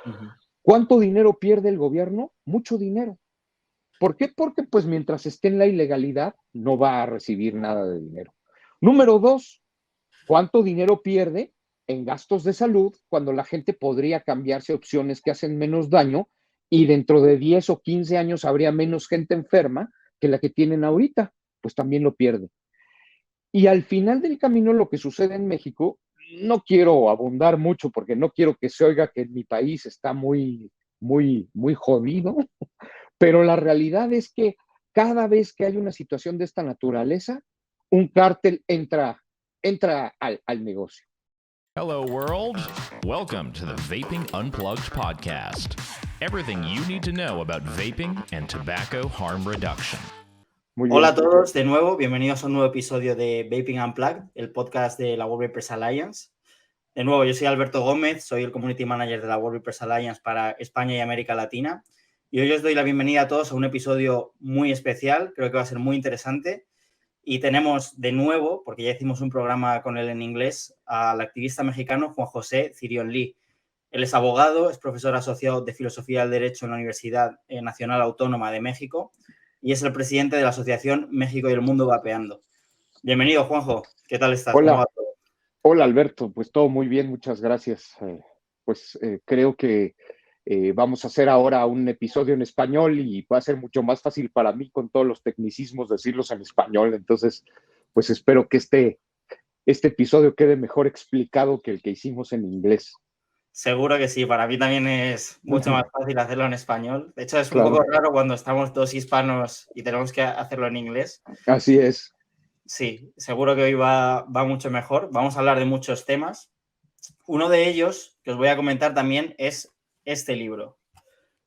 Uh-huh. ¿Cuánto dinero pierde el gobierno? Mucho dinero. ¿Por qué? Porque pues mientras esté en la ilegalidad no va a recibir nada de dinero. Número dos, ¿cuánto dinero pierde en gastos de salud cuando la gente podría cambiarse a opciones que hacen menos daño y dentro de 10 o 15 años habría menos gente enferma que la que tienen ahorita? Pues también lo pierde. Y al final del camino lo que sucede en México, no quiero abundar mucho porque no quiero que se oiga que en mi país está muy jodido, pero la realidad es que cada vez que hay una situación de esta naturaleza, un cártel entra al negocio. Hello, world. Welcome to the Vaping Unplugged podcast. Everything you need to know about vaping and tobacco harm reduction. Hola a todos de nuevo, bienvenidos a un nuevo episodio de Vaping Unplugged, el podcast de la World Vapers Alliance. De nuevo, yo soy Alberto Gómez, soy el Community Manager de la World Vapers Alliance para España y América Latina. Y hoy os doy la bienvenida a todos a un episodio muy especial, creo que va a ser muy interesante. Y tenemos de nuevo, porque ya hicimos un programa con él en inglés, al activista mexicano Juan José Cirión Lee. Él es abogado, es profesor asociado de Filosofía del Derecho en la Universidad Nacional Autónoma de México y es el presidente de la Asociación México y el Mundo Vapeando. Bienvenido, Juanjo. ¿Qué tal estás? Hola. ¿Cómo va todo? Hola, Alberto. Pues todo muy bien, muchas gracias. Creo que vamos a hacer ahora un episodio en español y va a ser mucho más fácil para mí con todos los tecnicismos decirlos en español. Entonces, pues espero que este episodio quede mejor explicado que el que hicimos en inglés. Seguro que sí, para mí también es mucho más fácil hacerlo en español. De hecho, es un Claro. poco raro cuando estamos dos hispanos y tenemos que hacerlo en inglés. Así es. Sí, seguro que hoy va mucho mejor. Vamos a hablar de muchos temas. Uno de ellos que os voy a comentar también es este libro.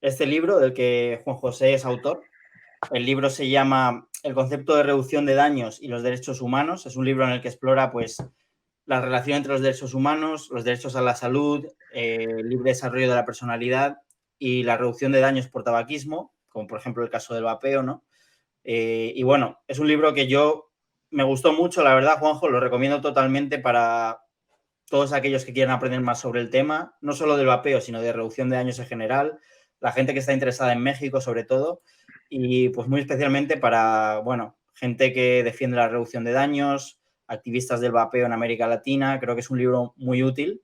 Este libro del que Juan José es autor. El libro se llama El concepto de reducción de daños y los derechos humanos. Es un libro en el que explora pues, la relación entre los derechos humanos, los derechos a la salud, el libre desarrollo de la personalidad y la reducción de daños por tabaquismo, como por ejemplo el caso del vapeo, ¿no? Y bueno, es un libro que me gustó mucho, la verdad, Juanjo, lo recomiendo totalmente para todos aquellos que quieran aprender más sobre el tema, no solo del vapeo, sino de reducción de daños en general, la gente que está interesada en México sobre todo, y pues muy especialmente para, bueno, gente que defiende la reducción de daños, activistas del vapeo en América Latina, creo que es un libro muy útil.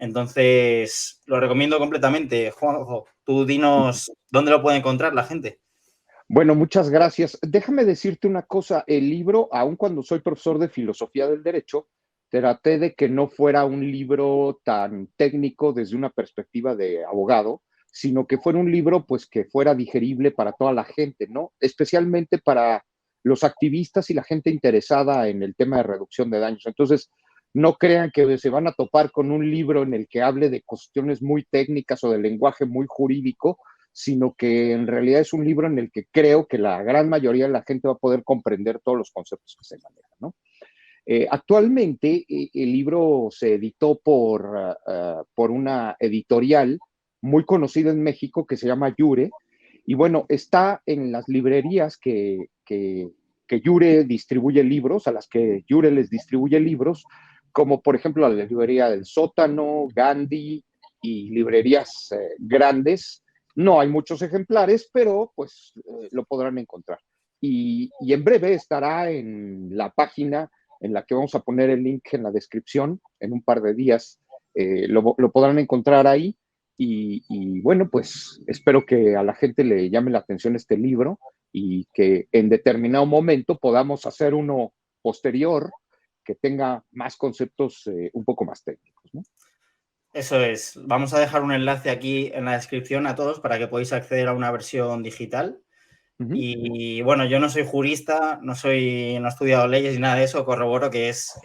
Entonces, lo recomiendo completamente. Juanjo, tú dinos dónde lo puede encontrar la gente. Bueno, muchas gracias. Déjame decirte una cosa, el libro, aun cuando soy profesor de filosofía del derecho, traté de que no fuera un libro tan técnico desde una perspectiva de abogado, sino que fuera un libro pues que fuera digerible para toda la gente, ¿no? Especialmente para los activistas y la gente interesada en el tema de reducción de daños. Entonces, no crean que se van a topar con un libro en el que hable de cuestiones muy técnicas o de lenguaje muy jurídico, sino que en realidad es un libro en el que creo que la gran mayoría de la gente va a poder comprender todos los conceptos que se manejan, ¿no? Actualmente el libro se editó por una editorial muy conocida en México que se llama Yure, y bueno, está en las librerías que Yure distribuye libros, a las que Yure les distribuye libros, como por ejemplo la librería del Sótano, Gandhi y librerías grandes. No hay muchos ejemplares, pero pues lo podrán encontrar. Y en breve estará en la página en la que vamos a poner el link en la descripción en un par de días. Lo podrán encontrar ahí. Y bueno, pues espero que a la gente le llame la atención este libro y que en determinado momento podamos hacer uno posterior que tenga más conceptos un poco más técnicos, ¿no? Eso es. Vamos a dejar un enlace aquí en la descripción a todos para que podáis acceder a una versión digital. Uh-huh. Y bueno, yo no soy jurista, no he estudiado leyes ni nada de eso, corroboro que es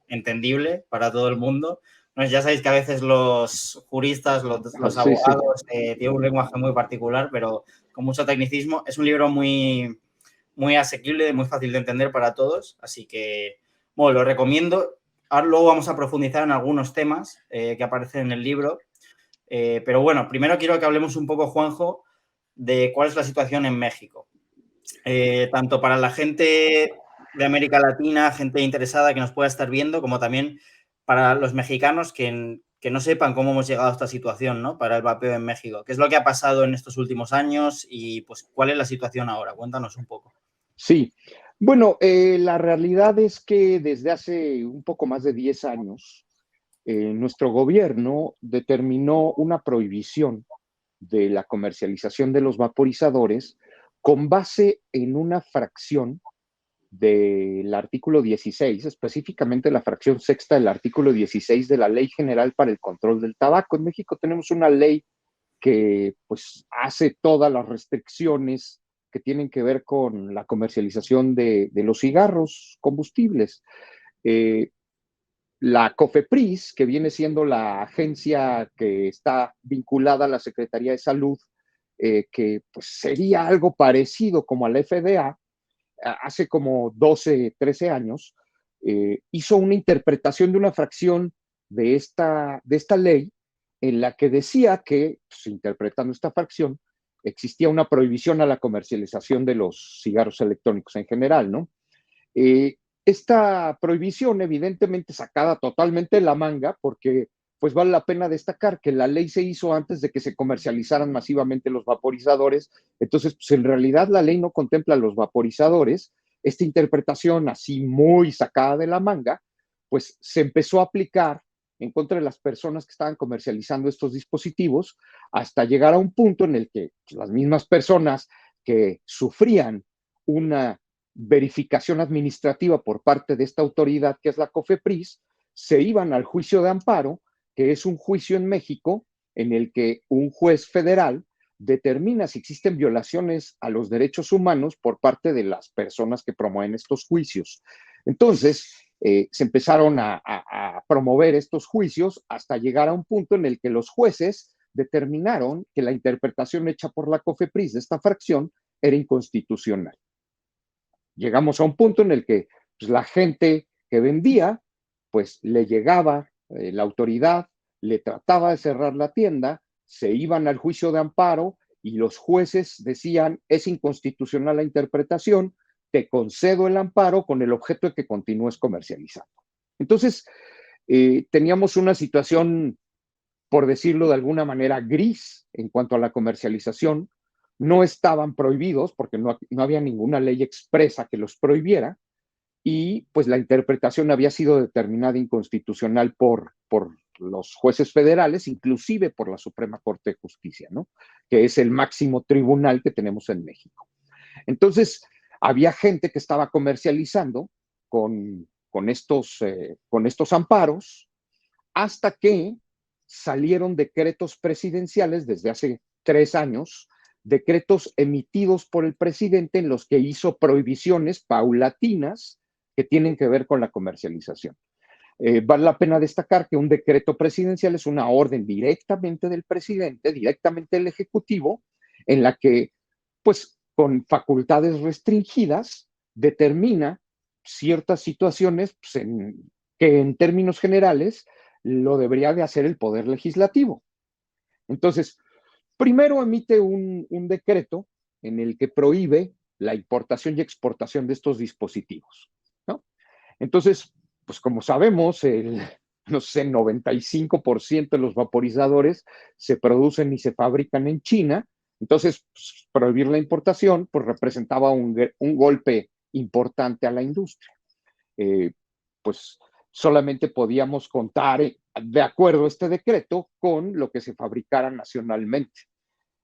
entendible para todo el mundo. No, ya sabéis que a veces los juristas, los abogados, tienen un lenguaje muy particular, pero con mucho tecnicismo. Es un libro muy, muy asequible, muy fácil de entender para todos, así que, bueno, lo recomiendo. Ahora luego vamos a profundizar en algunos temas que aparecen en el libro, pero bueno, primero quiero que hablemos un poco, Juanjo, de cuál es la situación en México. Tanto para la gente de América Latina, gente interesada que nos pueda estar viendo, como también para los mexicanos que que no sepan cómo hemos llegado a esta situación, ¿no? Para el vapeo en México. ¿Qué es lo que ha pasado en estos últimos años y pues cuál es la situación ahora? Cuéntanos un poco. Sí, bueno, la realidad es que desde hace un poco más de 10 años, nuestro gobierno determinó una prohibición de la comercialización de los vaporizadores con base en una fracción del artículo 16, específicamente la fracción sexta del artículo 16 de la Ley General para el Control del Tabaco. En México tenemos una ley que pues hace todas las restricciones que tienen que ver con la comercialización de los cigarros combustibles. La COFEPRIS, que viene siendo la agencia que está vinculada a la Secretaría de Salud, que pues, sería algo parecido como a la FDA, hace como 12, 13 años, hizo una interpretación de una fracción de esta ley en la que decía que, pues, interpretando esta fracción, existía una prohibición a la comercialización de los cigarros electrónicos en general, ¿no? Esta prohibición, evidentemente sacada totalmente de la manga, porque pues vale la pena destacar que la ley se hizo antes de que se comercializaran masivamente los vaporizadores, entonces pues en realidad la ley no contempla los vaporizadores. Esta interpretación así muy sacada de la manga, pues se empezó a aplicar en contra de las personas que estaban comercializando estos dispositivos hasta llegar a un punto en el que pues, las mismas personas que sufrían una verificación administrativa por parte de esta autoridad que es la COFEPRIS, se iban al juicio de amparo, que es un juicio en México en el que un juez federal determina si existen violaciones a los derechos humanos por parte de las personas que promueven estos juicios. Entonces, se empezaron a promover estos juicios hasta llegar a un punto en el que los jueces determinaron que la interpretación hecha por la COFEPRIS de esta fracción era inconstitucional. Llegamos a un punto en el que pues, la gente que vendía, pues le llegaba la autoridad, le trataba de cerrar la tienda, se iban al juicio de amparo y los jueces decían, es inconstitucional la interpretación, te concedo el amparo con el objeto de que continúes comercializando. Entonces, teníamos una situación, por decirlo de alguna manera, gris en cuanto a la comercialización. No estaban prohibidos porque no había ninguna ley expresa que los prohibiera y pues la interpretación había sido determinada inconstitucional por los jueces federales, inclusive por la Suprema Corte de Justicia, ¿no? Que es el máximo tribunal que tenemos en México. Entonces, había gente que estaba comercializando con estos amparos hasta que salieron decretos presidenciales desde hace 3 años, decretos emitidos por el presidente en los que hizo prohibiciones paulatinas que tienen que ver con la comercialización. Vale la pena destacar que un decreto presidencial es una orden directamente del presidente, directamente del Ejecutivo, en la que, pues, con facultades restringidas, determina ciertas situaciones pues, que en términos generales lo debería de hacer el Poder Legislativo. Entonces, primero emite un decreto en el que prohíbe la importación y exportación de estos dispositivos, ¿no? Entonces, pues como sabemos, no sé, 95% de los vaporizadores se producen y se fabrican en China. Entonces, pues, prohibir la importación pues representaba un golpe importante a la industria. Pues solamente podíamos contar, de acuerdo a este decreto, con lo que se fabricara nacionalmente.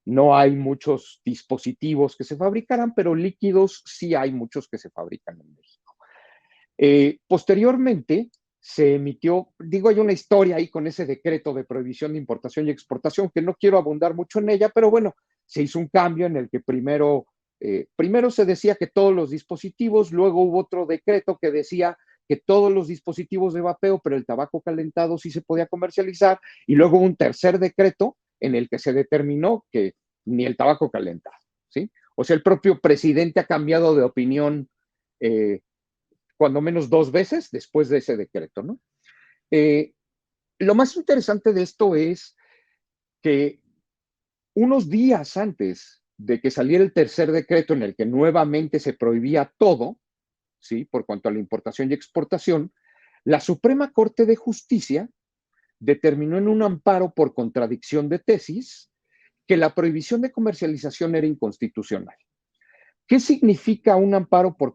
No hay muchos dispositivos que se fabricaran, pero líquidos sí hay muchos que se fabrican en México. Posteriormente se emitió, digo, hay una historia ahí con ese decreto de prohibición de importación y exportación que no quiero abundar mucho en ella, pero bueno, se hizo un cambio en el que primero se decía que todos los dispositivos, luego hubo otro decreto que decía que todos los dispositivos de vapeo, pero el tabaco calentado sí se podía comercializar, y luego un tercer decreto en el que se determinó que ni el tabaco calentado, ¿sí? O sea, el propio presidente ha cambiado de opinión cuando menos 2 veces después de ese decreto, ¿no? Lo más interesante de esto es que unos días antes de que saliera el tercer decreto en el que nuevamente se prohibía todo, ¿sí? Por cuanto a la importación y exportación, la Suprema Corte de Justicia determinó en un amparo por contradicción de tesis que la prohibición de comercialización era inconstitucional. ¿Qué significa un amparo por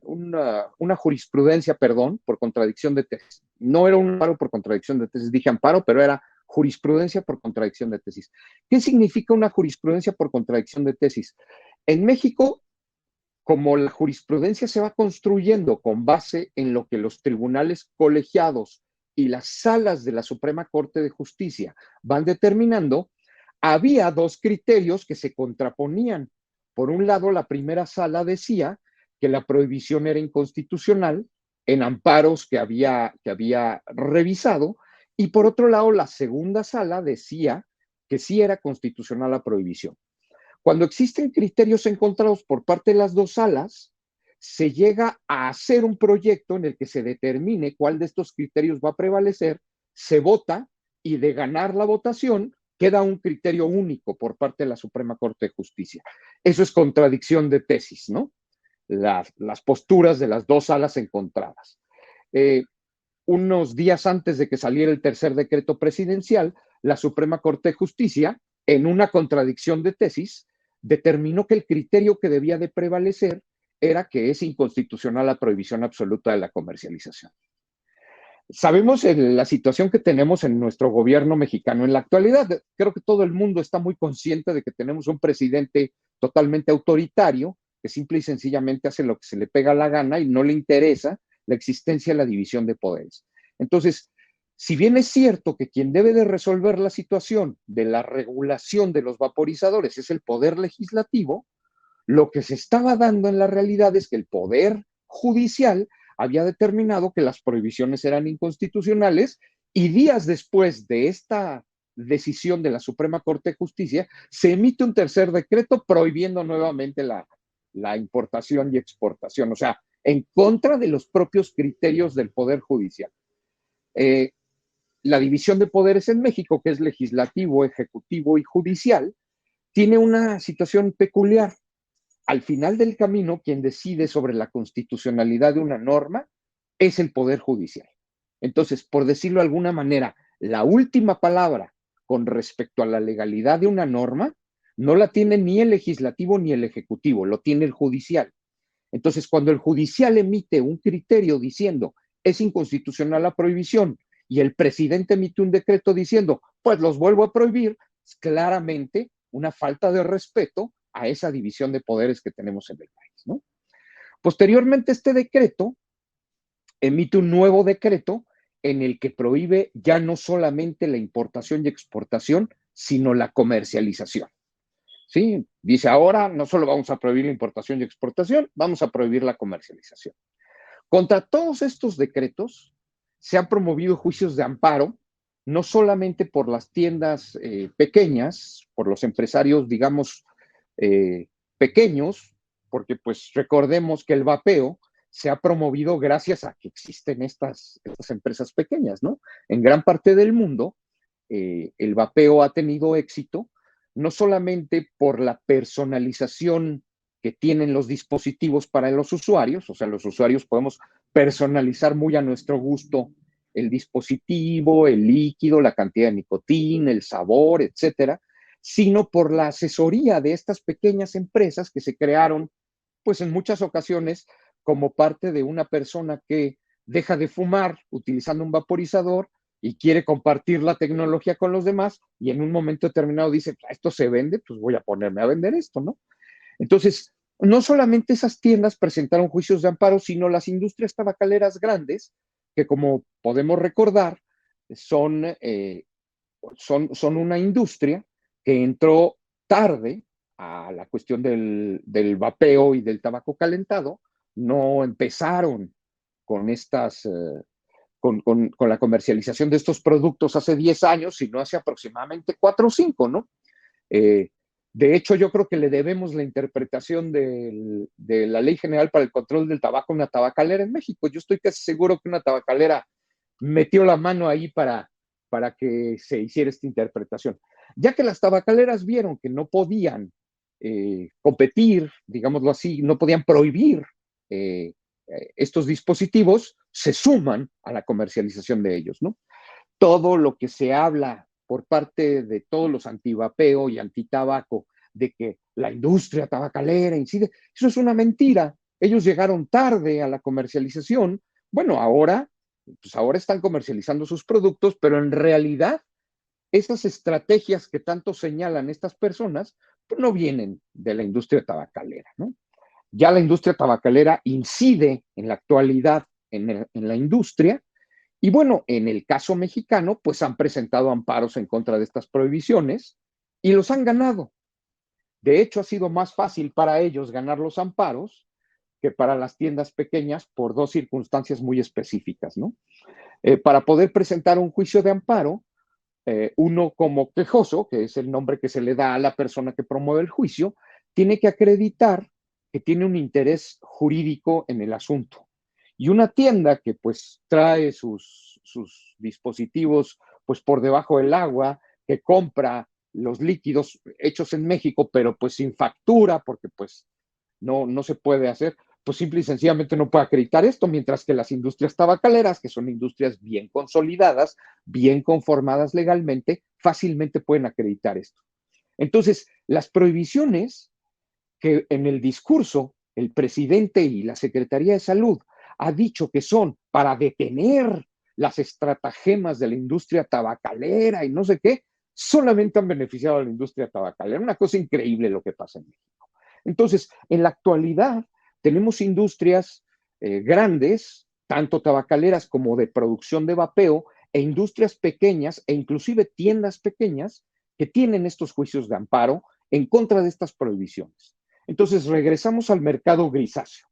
una jurisprudencia, perdón, por contradicción de tesis? No era un amparo por contradicción de tesis, dije amparo, pero era jurisprudencia por contradicción de tesis. ¿Qué significa una jurisprudencia por contradicción de tesis? En México, como la jurisprudencia se va construyendo con base en lo que los tribunales colegiados y las salas de la Suprema Corte de Justicia van determinando, había dos criterios que se contraponían. Por un lado, la primera sala decía que la prohibición era inconstitucional en amparos que había revisado, y por otro lado, la segunda sala decía que sí era constitucional la prohibición. Cuando existen criterios encontrados por parte de las dos salas, se llega a hacer un proyecto en el que se determine cuál de estos criterios va a prevalecer, se vota y de ganar la votación queda un criterio único por parte de la Suprema Corte de Justicia. Eso es contradicción de tesis, ¿no? Las posturas de las dos salas encontradas. Unos días antes de que saliera el tercer decreto presidencial, la Suprema Corte de Justicia, en una contradicción de tesis, determinó que el criterio que debía de prevalecer era que es inconstitucional la prohibición absoluta de la comercialización. Sabemos la situación que tenemos en nuestro gobierno mexicano en la actualidad. Creo que todo el mundo está muy consciente de que tenemos un presidente totalmente autoritario, que simple y sencillamente hace lo que se le pega la gana y no le interesa la existencia de la división de poderes. Entonces, si bien es cierto que quien debe de resolver la situación de la regulación de los vaporizadores es el poder legislativo, lo que se estaba dando en la realidad es que el poder judicial había determinado que las prohibiciones eran inconstitucionales, y días después de esta decisión de la Suprema Corte de Justicia, se emite un tercer decreto prohibiendo nuevamente la importación y exportación, o sea, en contra de los propios criterios del Poder Judicial. La división de poderes en México, que es legislativo, ejecutivo y judicial, tiene una situación peculiar. Al final del camino, quien decide sobre la constitucionalidad de una norma es el Poder Judicial. Entonces, por decirlo de alguna manera, la última palabra con respecto a la legalidad de una norma no la tiene ni el legislativo ni el ejecutivo, lo tiene el judicial. Entonces, cuando el judicial emite un criterio diciendo es inconstitucional la prohibición y el presidente emite un decreto diciendo pues los vuelvo a prohibir, es claramente una falta de respeto a esa división de poderes que tenemos en el país, ¿no? Posteriormente, este decreto emite un nuevo decreto en el que prohíbe ya no solamente la importación y exportación, sino la comercialización. ¿Sí? Dice, ahora no solo vamos a prohibir la importación y exportación, vamos a prohibir la comercialización. Contra todos estos decretos se han promovido juicios de amparo, no solamente por las tiendas pequeñas, por los empresarios, digamos, pequeños, porque pues recordemos que el vapeo se ha promovido gracias a que existen estas empresas pequeñas, ¿no? En gran parte del mundo, el vapeo ha tenido éxito, no solamente por la personalización que tienen los dispositivos para los usuarios, o sea, los usuarios podemos personalizar muy a nuestro gusto el dispositivo, el líquido, la cantidad de nicotina, el sabor, etcétera, sino por la asesoría de estas pequeñas empresas que se crearon, pues en muchas ocasiones, como parte de una persona que deja de fumar utilizando un vaporizador y quiere compartir la tecnología con los demás, y en un momento determinado dice, esto se vende, pues voy a ponerme a vender esto, ¿no? Entonces, no solamente esas tiendas presentaron juicios de amparo, sino las industrias tabacaleras grandes, que como podemos recordar, son una industria que entró tarde a la cuestión del vapeo y del tabaco calentado, no empezaron con con la comercialización de estos productos hace 10 años, sino hace aproximadamente 4 o 5, ¿no? De hecho, yo creo que le debemos la interpretación de la Ley General para el Control del Tabaco a una tabacalera en México. Yo estoy casi seguro que una tabacalera metió la mano ahí para que se hiciera esta interpretación. Ya que las tabacaleras vieron que no podían competir, digámoslo así, no podían prohibir estos dispositivos, se suman a la comercialización de ellos, ¿no? todo lo que se habla por parte de todos los antivapeo y antitabaco de que la industria tabacalera incide, eso es una mentira. Ellos llegaron tarde a la comercialización. Bueno, ahora están comercializando sus productos, pero en realidad esas estrategias que tanto señalan estas personas pues no vienen de la industria tabacalera, ¿no? Ya la industria tabacalera incide en la actualidad en la industria. Y bueno, en el caso mexicano, pues han presentado amparos en contra de estas prohibiciones y los han ganado. De hecho, ha sido más fácil para ellos ganar los amparos que para las tiendas pequeñas por dos circunstancias muy específicas, ¿no? Para poder presentar un juicio de amparo, uno como quejoso, que es el nombre que se le da a la persona que promueve el juicio, tiene que acreditar que tiene un interés jurídico en el asunto. Y una tienda que pues trae sus dispositivos pues por debajo del agua, que compra los líquidos hechos en México, pero pues sin factura, porque pues no se puede hacer, pues simple y sencillamente no puede acreditar esto, mientras que las industrias tabacaleras, que son industrias bien consolidadas, bien conformadas legalmente, fácilmente pueden acreditar esto. Entonces, las prohibiciones que en el discurso el presidente y la Secretaría de Salud ha dicho que son para detener las estratagemas de la industria tabacalera y no sé qué, solamente han beneficiado a la industria tabacalera. Una cosa increíble lo que pasa en México. Entonces, en la actualidad tenemos industrias grandes, tanto tabacaleras como de producción de vapeo, e industrias pequeñas e inclusive tiendas pequeñas que tienen estos juicios de amparo en contra de estas prohibiciones. Entonces, regresamos al mercado grisáceo.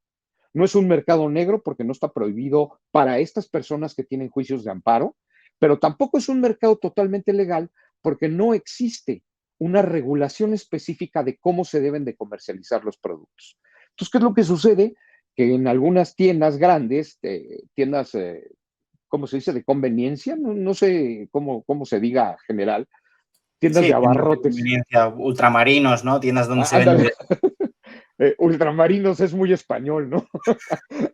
No es un mercado negro porque no está prohibido para estas personas que tienen juicios de amparo, pero tampoco es un mercado totalmente legal porque no existe una regulación específica de cómo se deben de comercializar los productos. Entonces, ¿qué es lo que sucede? Que en algunas tiendas grandes, tiendas, ¿cómo se dice? De conveniencia, no sé cómo se diga general, tiendas Sí, de tiendas de abarrotes. conveniencia, ultramarinos, ¿no? Tiendas donde se Ándale. vende. Ultramarinos es muy español, ¿no?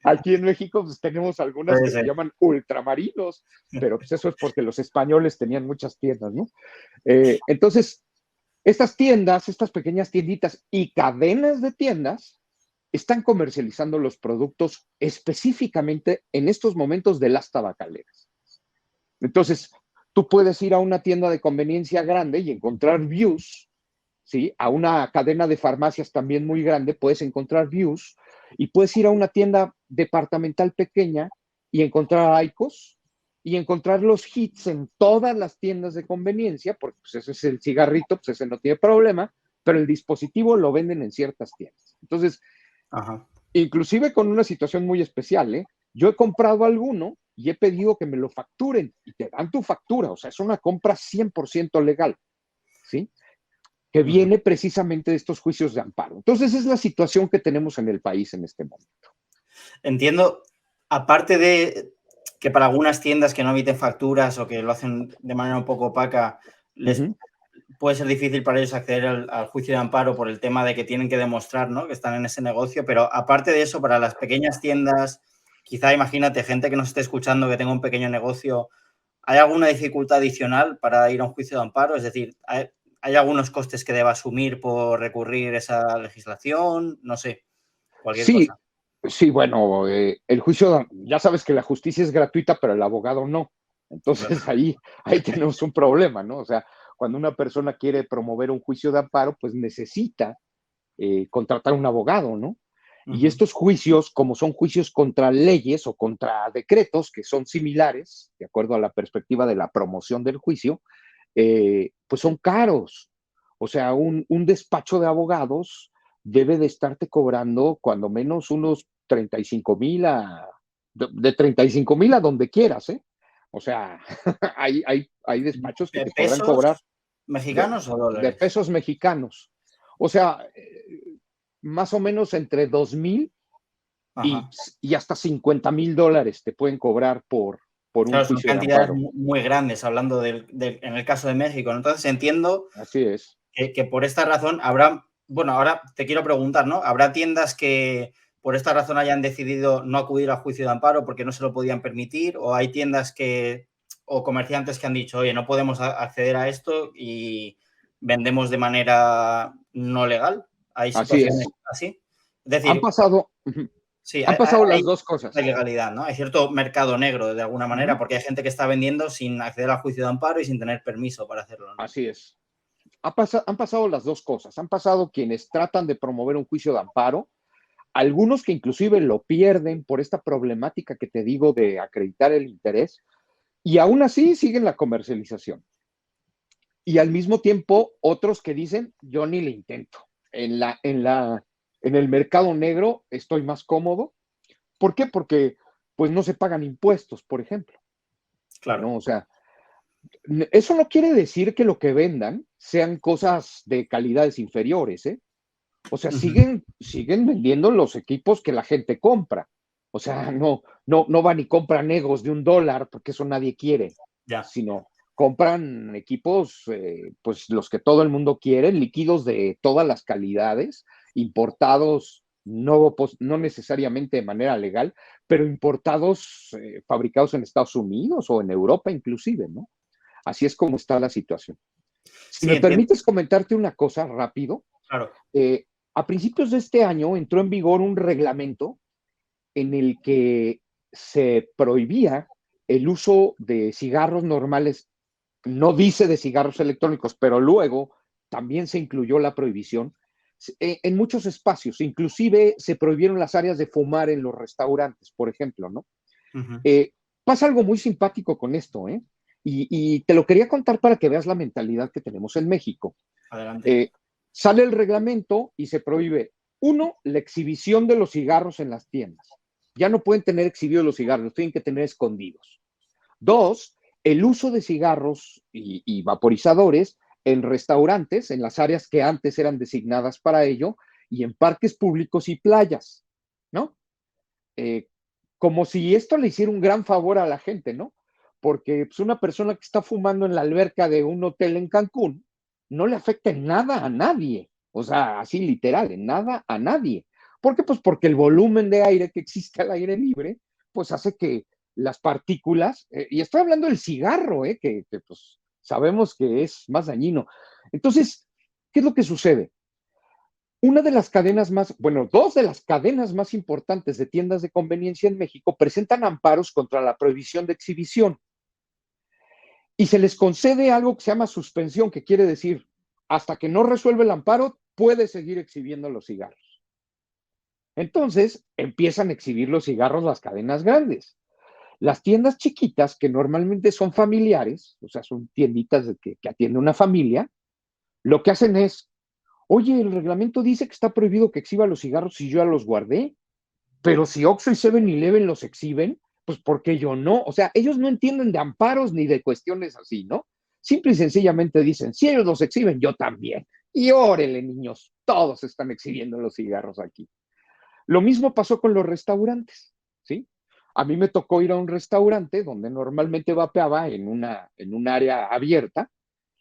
Aquí en México pues, tenemos algunas que se llaman ultramarinos, pero pues eso es porque los españoles tenían muchas tiendas, ¿no? Entonces, estas tiendas, estas pequeñas tienditas y cadenas de tiendas están comercializando los productos específicamente en estos momentos de las tabacaleras. Entonces, tú puedes ir a una tienda de conveniencia grande y encontrar Views, ¿sí? A una cadena de farmacias también muy grande puedes encontrar Views y puedes ir a una tienda departamental pequeña y encontrar Aicos y encontrar los hits en todas las tiendas de conveniencia, porque pues ese es el cigarrito, pues ese no tiene problema, pero el dispositivo lo venden en ciertas tiendas. Entonces, Ajá. inclusive con una situación muy especial, ¿eh? Yo he comprado alguno y he pedido que me lo facturen y te dan tu factura, o sea, es una compra 100% legal, ¿sí? Que viene precisamente de estos juicios de amparo. Entonces, es la situación que tenemos en el país en este momento. Entiendo, aparte de que para algunas tiendas que no emiten facturas o que lo hacen de manera un poco opaca, les puede ser difícil para ellos acceder al juicio de amparo por el tema de que tienen que demostrar, ¿no?, que están en ese negocio, pero aparte de eso, para las pequeñas tiendas, quizá imagínate, gente que nos esté escuchando que tenga un pequeño negocio, ¿hay alguna dificultad adicional para ir a un juicio de amparo? Es decir, ¿hay algunos costes que deba asumir por recurrir esa legislación? No sé, cualquier cosa. Sí, bueno, el juicio, ya sabes que la justicia es gratuita, pero el abogado no. Entonces ahí tenemos un problema, ¿no? O sea, cuando una persona quiere promover un juicio de amparo, pues necesita contratar un abogado, ¿no? Y estos juicios, como son juicios contra leyes o contra decretos que son similares, de acuerdo a la perspectiva de la promoción del juicio, pues son caros. O sea, un despacho de abogados debe de estarte cobrando cuando menos unos 35,000 de 35,000 a donde quieras, ¿eh? O sea, hay despachos que ¿De te podrán pesos cobrar mexicanos o de dólares? pesos mexicanos. O sea, más o menos entre 2,000 Ajá. y hasta $50,000 te pueden cobrar por un Claro, son juicio de cantidades amparo. muy grandes, hablando en el caso de México, ¿no? Entonces entiendo Así es. que por esta razón habrá, bueno, ahora te quiero preguntar, ¿no? ¿Habrá tiendas que por esta razón hayan decidido no acudir al juicio de amparo porque no se lo podían permitir? ¿O hay tiendas que o comerciantes que han dicho, oye, no podemos acceder a esto y vendemos de manera no legal. Hay Así situaciones es. así. Es decir, Han pasado sí, las dos cosas. hay ilegalidad, ¿no? Hay cierto mercado negro de alguna manera, porque hay gente que está vendiendo sin acceder al juicio de amparo y sin tener permiso para hacerlo, ¿no? Así es. Han pasado las dos cosas. Han pasado quienes tratan de promover un juicio de amparo, algunos que inclusive lo pierden por esta problemática que te digo de acreditar el interés, y aún así siguen la comercialización. Y al mismo tiempo, otros que dicen, yo ni le intento. En el mercado negro estoy más cómodo. ¿Por qué? Porque pues no se pagan impuestos, por ejemplo. Claro. ¿No? O sea, eso no quiere decir que lo que vendan sean cosas de calidades inferiores, ¿eh? O sea, siguen vendiendo los equipos que la gente compra. O sea, no van y compran egos de $1, porque eso nadie quiere, Ya. Sino compran equipos, pues los que todo el mundo quiere, líquidos de todas las calidades, importados, no necesariamente de manera legal, pero importados, fabricados en Estados Unidos o en Europa inclusive, ¿no? Así es como está la situación. Si me permites comentarte una cosa rápido. Claro. A principios de este año entró en vigor un reglamento en el que se prohibía el uso de cigarros normales, no dice de cigarros electrónicos, pero luego también se incluyó la prohibición en muchos espacios, inclusive se prohibieron las áreas de fumar en los restaurantes, por ejemplo, ¿no? Pasa algo muy simpático con esto, ¿eh? Y te lo quería contar para que veas la mentalidad que tenemos en México. Adelante. Sale el reglamento y se prohíbe, uno, la exhibición de los cigarros en las tiendas. Ya no pueden tener exhibidos los cigarros, los tienen que tener escondidos. Dos, el uso de cigarros y vaporizadores en restaurantes, en las áreas que antes eran designadas para ello, y en parques públicos y playas, ¿no? Como si esto le hiciera un gran favor a la gente, ¿no? Porque pues, una persona que está fumando en la alberca de un hotel en Cancún no le afecta en nada a nadie, o sea, así literal, en nada a nadie. ¿Por qué? Pues porque el volumen de aire que existe al aire libre, pues hace que las partículas, y estoy hablando del cigarro, que pues sabemos que es más dañino. Entonces, ¿qué es lo que sucede? Una de las cadenas más, bueno, dos de las cadenas más importantes de tiendas de conveniencia en México presentan amparos contra la prohibición de exhibición. Y se les concede algo que se llama suspensión, que quiere decir, hasta que no resuelve el amparo, puede seguir exhibiendo los cigarros. Entonces, empiezan a exhibir los cigarros las cadenas grandes. Las tiendas chiquitas, que normalmente son familiares, o sea, son tienditas que atiende una familia, lo que hacen es, oye, el reglamento dice que está prohibido que exhiba los cigarros y yo ya los guardé, pero si Oxxo y 7-Eleven los exhiben, pues ¿por qué yo no? O sea, ellos no entienden de amparos ni de cuestiones así, ¿no? Simple y sencillamente dicen, si ellos los exhiben, yo también. Y órale, niños, todos están exhibiendo los cigarros aquí. Lo mismo pasó con los restaurantes, ¿sí? A mí me tocó ir a un restaurante donde normalmente vapeaba en un área abierta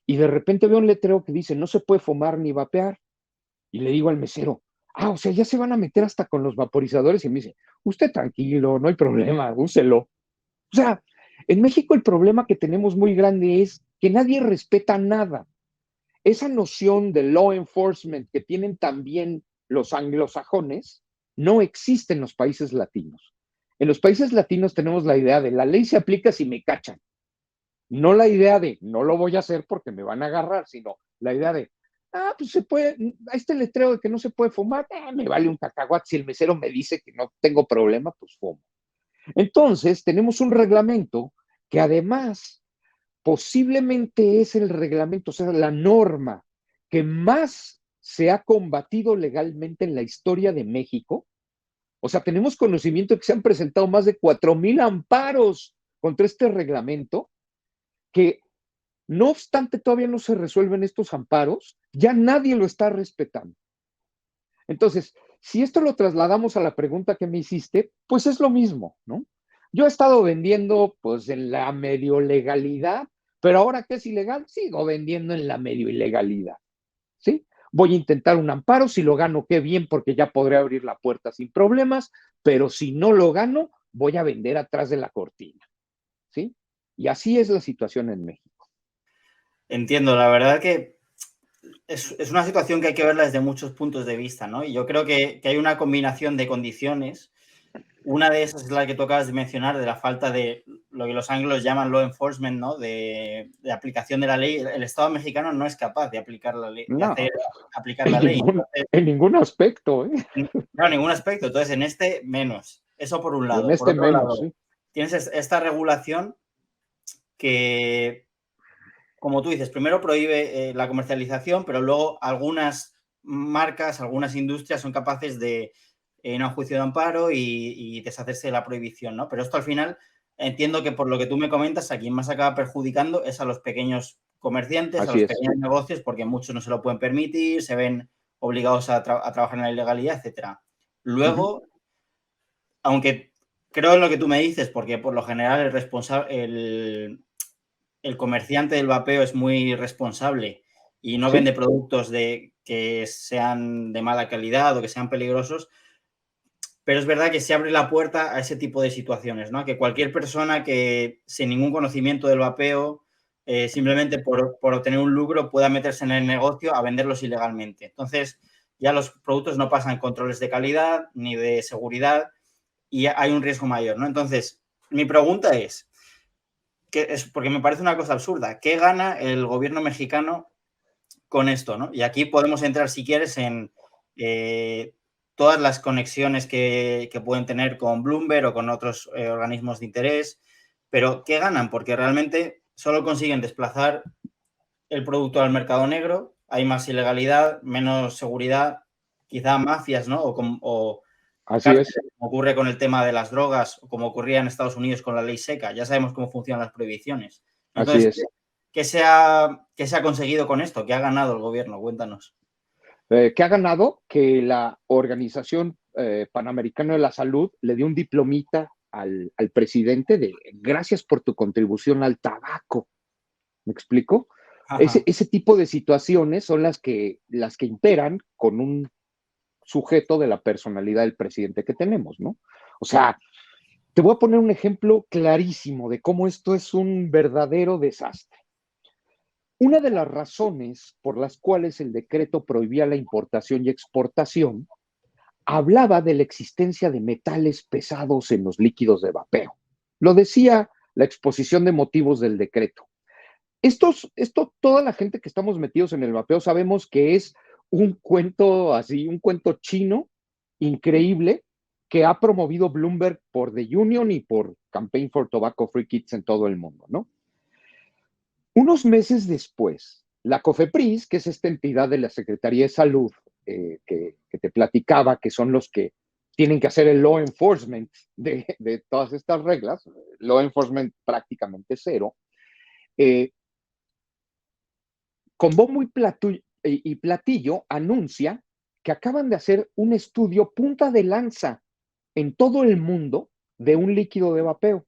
y de repente veo un letrero que dice, no se puede fumar ni vapear. Y le digo al mesero, o sea, ya se van a meter hasta con los vaporizadores. Y me dice, usted tranquilo, no hay problema, úselo. O sea, en México el problema que tenemos muy grande es que nadie respeta nada. Esa noción de law enforcement que tienen también los anglosajones no existe en los países latinos. En los países latinos tenemos la idea de la ley se aplica si me cachan. No la idea de no lo voy a hacer porque me van a agarrar, sino la idea de pues se puede, a este letrero de que no se puede fumar, me vale un cacahuate, si el mesero me dice que no tengo problema, pues fumo. Entonces, tenemos un reglamento que además posiblemente es el reglamento, o sea, la norma que más se ha combatido legalmente en la historia de México. O sea, tenemos conocimiento de que se han presentado más de 4,000 amparos contra este reglamento, que no obstante todavía no se resuelven estos amparos, ya nadie lo está respetando. Entonces, si esto lo trasladamos a la pregunta que me hiciste, pues es lo mismo, ¿no? Yo he estado vendiendo pues en la medio legalidad, pero ahora que es ilegal, sigo vendiendo en la medio ilegalidad, ¿sí? Voy a intentar un amparo, si lo gano, qué bien, porque ya podré abrir la puerta sin problemas, pero si no lo gano, voy a vender atrás de la cortina, ¿sí? Y así es la situación en México. Entiendo, la verdad que es una situación que hay que verla desde muchos puntos de vista, ¿no? Y yo creo que hay una combinación de condiciones. Una de esas es la que tú acabas de mencionar, de la falta de lo que los anglos llaman law enforcement, ¿no? De aplicación de la ley. El Estado mexicano no es capaz de aplicar la ley, de No, aplicar la ley. Entonces, en ningún aspecto, ¿eh? no, en ningún aspecto. Entonces, en este, menos. Eso por un En lado. Por este otro menos, lado, sí. tienes esta regulación que, como tú dices, primero prohíbe la comercialización, pero luego algunas marcas, algunas industrias son capaces de ir a un juicio de amparo y deshacerse de la prohibición, ¿no? Pero esto al final entiendo que por lo que tú me comentas, a quien más acaba perjudicando es a los pequeños comerciantes, a Así los es. pequeños negocios, porque muchos no se lo pueden permitir, se ven obligados a trabajar en la ilegalidad, etcétera. Luego, aunque creo en lo que tú me dices, porque por lo general el comerciante del vapeo es muy responsable y no Sí, vende productos que sean de mala calidad o que sean peligrosos, pero es verdad que se abre la puerta a ese tipo de situaciones, ¿no? Que cualquier persona que sin ningún conocimiento del vapeo, simplemente por obtener un lucro, pueda meterse en el negocio a venderlos ilegalmente. Entonces, ya los productos no pasan controles de calidad ni de seguridad y hay un riesgo mayor, ¿no? Entonces, mi pregunta es, porque me parece una cosa absurda, ¿qué gana el gobierno mexicano con esto, ¿no? Y aquí podemos entrar, si quieres, en todas las conexiones que pueden tener con Bloomberg o con otros organismos de interés, pero ¿qué ganan? Porque realmente solo consiguen desplazar el producto al mercado negro, hay más ilegalidad, menos seguridad, quizá mafias, ¿no? O así es. cárteles, como ocurre con el tema de las drogas, o como ocurría en Estados Unidos con la ley seca. Ya sabemos cómo funcionan las prohibiciones. Así Entonces, es. ¿qué se ha conseguido con esto? ¿Qué ha ganado el gobierno? Cuéntanos. Que ha ganado que la Organización Panamericana de la Salud le dio un diplomita al presidente de gracias por tu contribución al tabaco. ¿Me explico? Ajá. Ese tipo de situaciones son las que imperan con un sujeto de la personalidad del presidente que tenemos, ¿no? O sea, te voy a poner un ejemplo clarísimo de cómo esto es un verdadero desastre. Una de las razones por las cuales el decreto prohibía la importación y exportación hablaba de la existencia de metales pesados en los líquidos de vapeo. Lo decía la exposición de motivos del decreto. Toda la gente que estamos metidos en el vapeo sabemos que es un cuento así, un cuento chino increíble que ha promovido Bloomberg por The Union y por Campaign for Tobacco Free Kids en todo el mundo, ¿no? Unos meses después, la COFEPRIS, que es esta entidad de la Secretaría de Salud que te platicaba, que son los que tienen que hacer el law enforcement de todas estas reglas, law enforcement prácticamente cero, con bombo y platillo anuncia que acaban de hacer un estudio punta de lanza en todo el mundo de un líquido de vapeo.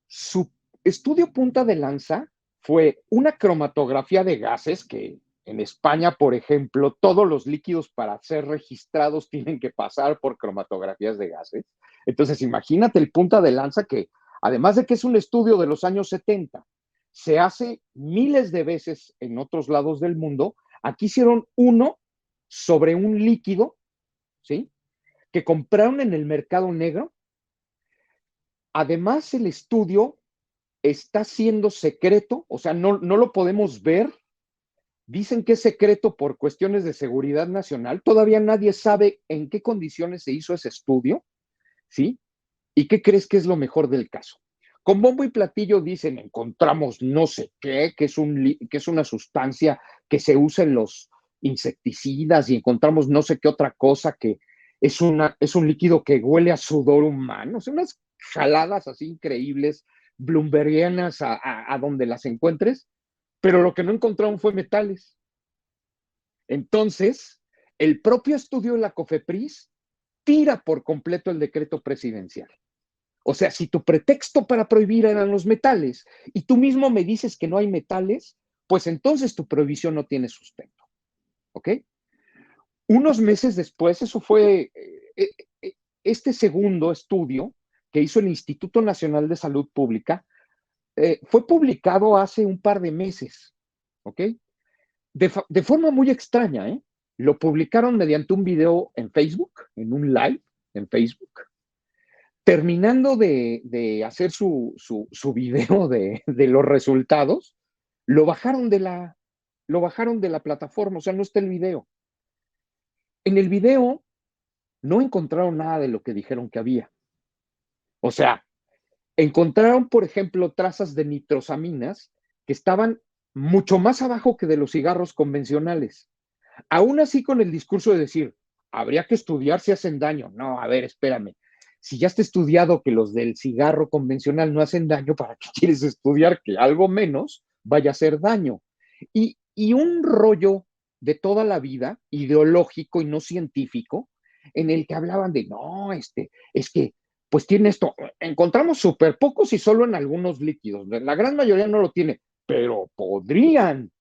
Su estudio punta de lanza fue una cromatografía de gases que en España, por ejemplo, todos los líquidos para ser registrados tienen que pasar por cromatografías de gases. Entonces, imagínate el punta de lanza que, además de que es un estudio de los años 70, se hace miles de veces en otros lados del mundo. Aquí hicieron uno sobre un líquido, ¿sí? Que compraron en el mercado negro. Además, el estudio está siendo secreto, o sea, no lo podemos ver. Dicen que es secreto por cuestiones de seguridad nacional. Todavía nadie sabe en qué condiciones se hizo ese estudio, ¿sí? ¿Y qué crees que es lo mejor del caso? Con bombo y platillo dicen, encontramos no sé qué, que es una sustancia que se usa en los insecticidas y encontramos no sé qué otra cosa que es un líquido que huele a sudor humano. O sea, unas jaladas así increíbles, bloombergianas a donde las encuentres, pero lo que no encontraron fue metales. Entonces, el propio estudio de la COFEPRIS tira por completo el decreto presidencial. O sea, si tu pretexto para prohibir eran los metales y tú mismo me dices que no hay metales, pues entonces tu prohibición no tiene sustento. ¿Ok? Unos meses después, eso fue este segundo estudio que hizo el Instituto Nacional de Salud Pública, fue publicado hace un par de meses, ¿ok? De forma muy extraña, ¿eh? Lo publicaron mediante un video en Facebook, en un live en Facebook. Terminando de hacer su video de los resultados, lo bajaron de la plataforma, o sea, no está el video. En el video no encontraron nada de lo que dijeron que había. O sea, encontraron, por ejemplo, trazas de nitrosaminas que estaban mucho más abajo que de los cigarros convencionales. Aún así, con el discurso de decir, habría que estudiar si hacen daño. No, a ver, espérame. Si ya está estudiado que los del cigarro convencional no hacen daño, ¿para qué quieres estudiar que algo menos vaya a hacer daño? Y un rollo de toda la vida, ideológico y no científico, en el que hablaban de, no, es que, pues tiene esto, encontramos súper pocos y solo en algunos líquidos, la gran mayoría no lo tiene, pero podrían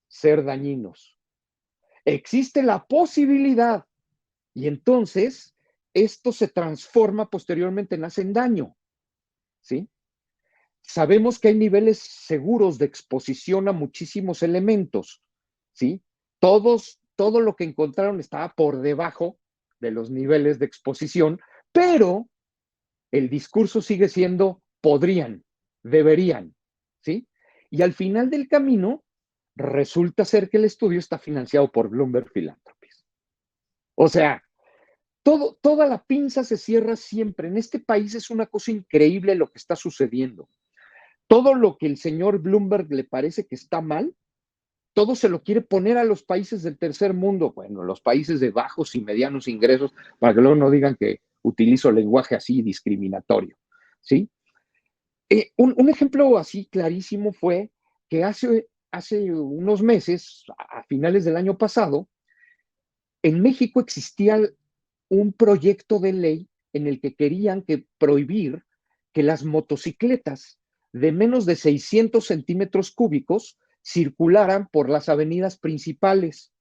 ser dañinos. Existe la posibilidad y entonces esto se transforma posteriormente en hacen daño, ¿sí? Sabemos que hay niveles seguros de exposición a muchísimos elementos, ¿sí? Todo lo que encontraron estaba por debajo de los niveles de exposición, pero el discurso sigue siendo podrían, deberían, ¿sí? Y al final del camino resulta ser que el estudio está financiado por Bloomberg Philanthropies. O sea, toda la pinza se cierra siempre. En este país es una cosa increíble lo que está sucediendo. Todo lo que el señor Bloomberg le parece que está mal, todo se lo quiere poner a los países del tercer mundo, bueno, los países de bajos y medianos ingresos, para que luego no digan que utilizo lenguaje así discriminatorio, ¿sí? Un ejemplo así clarísimo fue que hace unos meses, a finales del año pasado, en México existía un proyecto de ley en el que querían prohibir que las motocicletas de menos de 600 centímetros cúbicos circularan por las avenidas principales.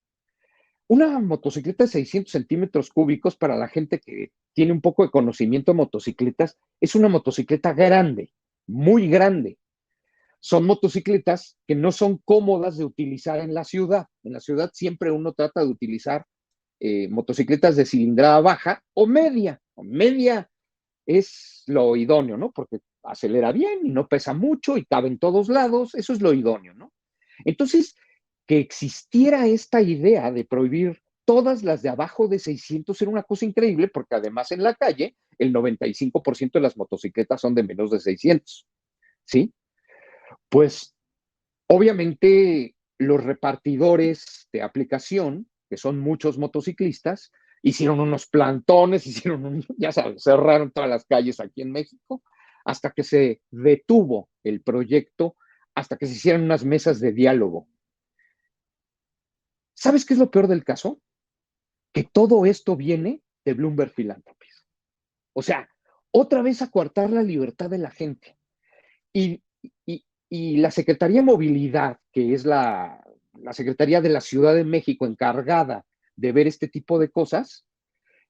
Una motocicleta de 600 centímetros cúbicos, para la gente que tiene un poco de conocimiento de motocicletas, es una motocicleta grande, muy grande. Son motocicletas que no son cómodas de utilizar en la ciudad. En la ciudad siempre uno trata de utilizar motocicletas de cilindrada baja o media. Media es lo idóneo, ¿no? Porque acelera bien y no pesa mucho y cabe en todos lados. Eso es lo idóneo, ¿no? Entonces, que existiera esta idea de prohibir todas las de abajo de 600 era una cosa increíble, porque además en la calle el 95% de las motocicletas son de menos de 600, ¿sí? Pues obviamente los repartidores de aplicación, que son muchos motociclistas, hicieron unos plantones, ya sabes, cerraron todas las calles aquí en México, hasta que se detuvo el proyecto, hasta que se hicieran unas mesas de diálogo. ¿Sabes qué es lo peor del caso? Que todo esto viene de Bloomberg Philanthropies. O sea, otra vez a coartar la libertad de la gente. Y la Secretaría de Movilidad, que es la Secretaría de la Ciudad de México encargada de ver este tipo de cosas,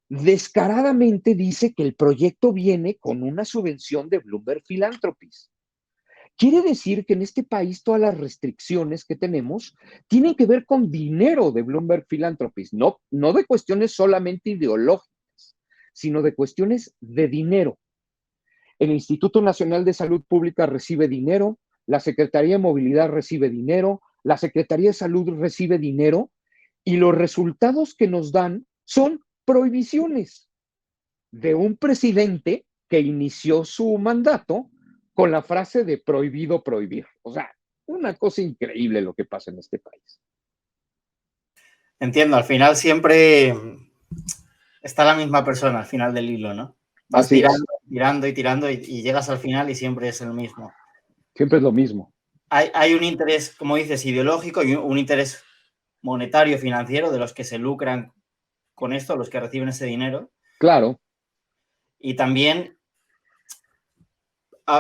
descaradamente dice que el proyecto viene con una subvención de Bloomberg Philanthropies. Quiere decir que en este país todas las restricciones que tenemos tienen que ver con dinero de Bloomberg Philanthropies, no de cuestiones solamente ideológicas, sino de cuestiones de dinero. El Instituto Nacional de Salud Pública recibe dinero, la Secretaría de Movilidad recibe dinero, la Secretaría de Salud recibe dinero y los resultados que nos dan son prohibiciones de un presidente que inició su mandato con la frase de prohibido prohibir. O sea, una cosa increíble lo que pasa en este país. Entiendo, al final siempre está la misma persona al final del hilo, ¿no? Vas Así tirando, es. tirando y tirando y llegas al final y siempre es el mismo. Siempre es lo mismo. Hay un interés, como dices, ideológico y un interés monetario, financiero, de los que se lucran con esto, los que reciben ese dinero. Claro. Y también,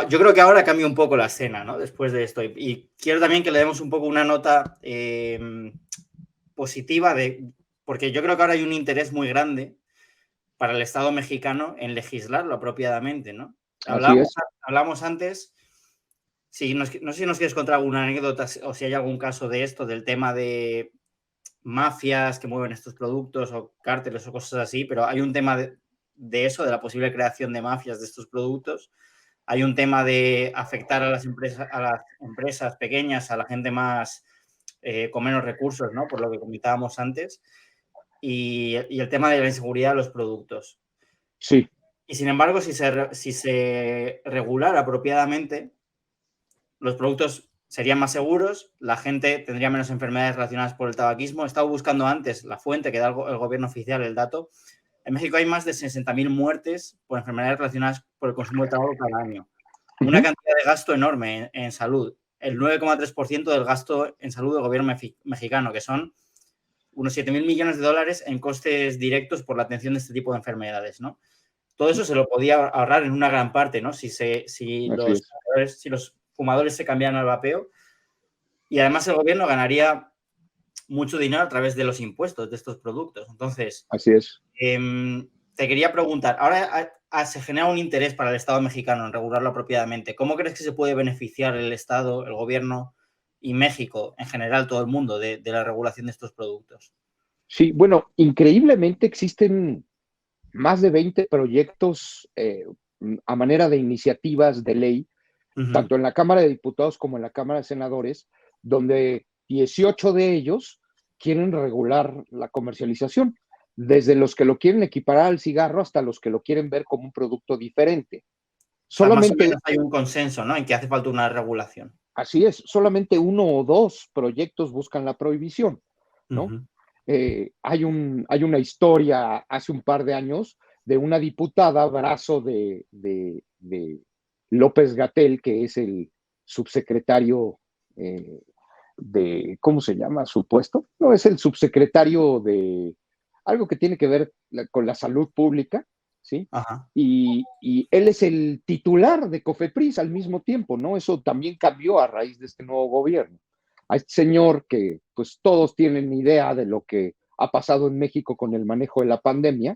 yo creo que ahora cambia un poco la escena, ¿no? Después de esto. Y quiero también que le demos un poco una nota positiva, porque yo creo que ahora hay un interés muy grande para el Estado mexicano en legislarlo apropiadamente, ¿no? Así es. Hablamos antes Sí, no sé si nos quieres contar alguna anécdota o si hay algún caso de esto, del tema de mafias que mueven estos productos o cárteles o cosas así, pero hay un tema de eso, de la posible creación de mafias de estos productos. Hay un tema de afectar a las empresas pequeñas, a la gente más con menos recursos, ¿no? Por lo que comentábamos antes. Y el tema de la inseguridad de los productos. Sí. Y sin embargo, si se regulara apropiadamente, los productos serían más seguros, la gente tendría menos enfermedades relacionadas por el tabaquismo. He estado buscando antes la fuente que da el gobierno oficial, el dato. En México hay más de 60.000 muertes por enfermedades relacionadas por el consumo de tabaco cada año. Una cantidad de gasto enorme en salud. El 9,3% del gasto en salud del gobierno mexicano, que son unos 7.000 millones de dólares en costes directos por la atención de este tipo de enfermedades, ¿no? Todo eso se lo podía ahorrar en una gran parte, ¿no? Si los fumadores se cambiaran al vapeo. Y además el gobierno ganaría mucho dinero a través de los impuestos de estos productos. Entonces, así es. Te quería preguntar, ahora se genera un interés para el Estado mexicano en regularlo apropiadamente. ¿Cómo crees que se puede beneficiar el Estado, el gobierno y México, en general, todo el mundo, de la regulación de estos productos? Sí, bueno, increíblemente existen más de 20 proyectos a manera de iniciativas de ley, tanto en la Cámara de Diputados como en la Cámara de Senadores, donde 18 de ellos quieren regular la comercialización, desde los que lo quieren equiparar al cigarro hasta los que lo quieren ver como un producto diferente. Más o Solamente, menos hay un consenso, ¿no?, en que hace falta una regulación. así es, solamente 1 o 2 proyectos buscan la prohibición, ¿no? Hay una historia hace un par de años de una diputada, brazo de López Gatell, que es el subsecretario de, ¿cómo se llama su puesto? No, es el subsecretario de algo que tiene que ver con la salud pública, ¿sí? Ajá. Y él es el titular de COFEPRIS al mismo tiempo, ¿no? Eso también cambió a raíz de este nuevo gobierno. A este señor que pues todos tienen idea de lo que ha pasado en México con el manejo de la pandemia,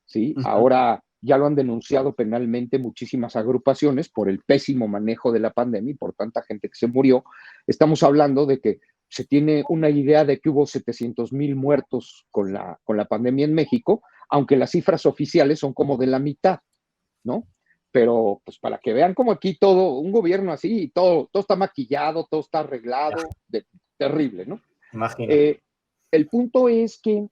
¿sí? Ahora ya lo han denunciado penalmente muchísimas agrupaciones por el pésimo manejo de la pandemia y por tanta gente que se murió. Estamos hablando de que se tiene una idea de que hubo 700,000 muertos con la pandemia en México, aunque las cifras oficiales son como de la mitad, ¿no? Pero pues para que vean como aquí todo, un gobierno así, todo está maquillado, todo está arreglado, terrible, ¿no? Imagino. El punto es que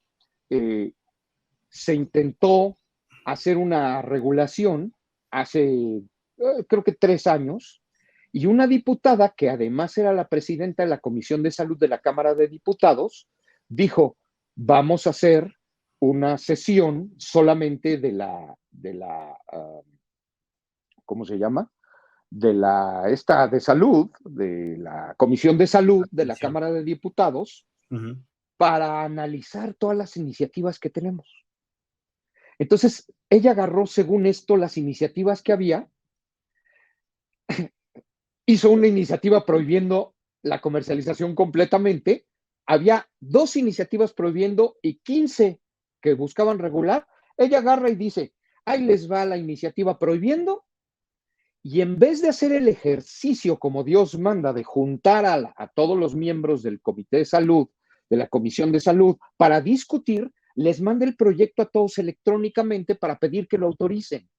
se intentó hacer una regulación hace, creo que 3 años, y una diputada, que además era la presidenta de la Comisión de Salud de la Cámara de Diputados, dijo, vamos a hacer una sesión solamente de la ¿cómo se llama? De salud, de la Comisión de Salud de la Cámara de Diputados, para analizar todas las iniciativas que tenemos. Entonces, ella agarró, según esto, las iniciativas que había, hizo una iniciativa prohibiendo la comercialización completamente, había 2 iniciativas prohibiendo y 15 que buscaban regular, ella agarra y dice, ahí les va la iniciativa prohibiendo, y en vez de hacer el ejercicio como Dios manda de juntar a todos los miembros del Comité de Salud, de la Comisión de Salud, para discutir, les manda el proyecto a todos electrónicamente para pedir que lo autoricen.